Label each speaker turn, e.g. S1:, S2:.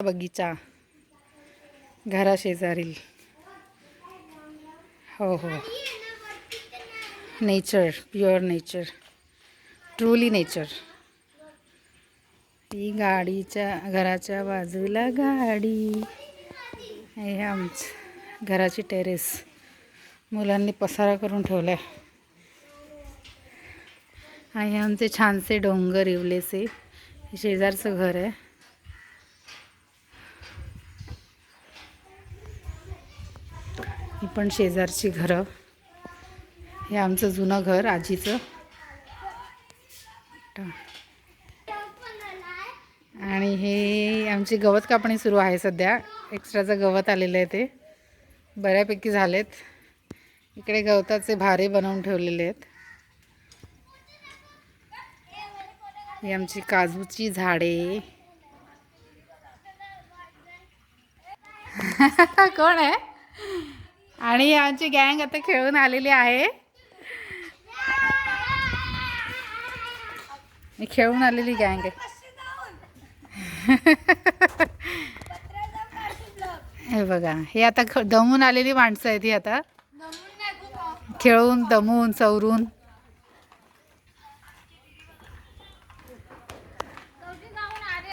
S1: बगीचा घरा शेजारील. हो हो, nature, pure nature, truly nature. ही गाडीच्या घराच्या बाजूला गाडी. हे आमचं घराची टेरेस मुलांनी पसारा करून ठेवलाय. आणि आमचे छानसे डोंगर इवलेसे. शेजारचं घर आहे. ही पण शेजारची घरं. हे आमचं जुनं घर आजीचं. आणि हे आमची गवत कापणी सुरू आहे सध्या. एक्स्ट्राचं गवत आलेलं आहे, ते बऱ्यापैकी झालेत. इकडे गवताचे भारे बनवून ठेवलेले आहेत. ही आमची काजूची झाडे. कोण आहे? आणि आमची गँग आता खेळून आलेली आहे. मी खेळून आलेली गँग आहे. हे बघा, हे आता दमून आलेली माणसं आहेत. ही आता खेळून दमून चवरून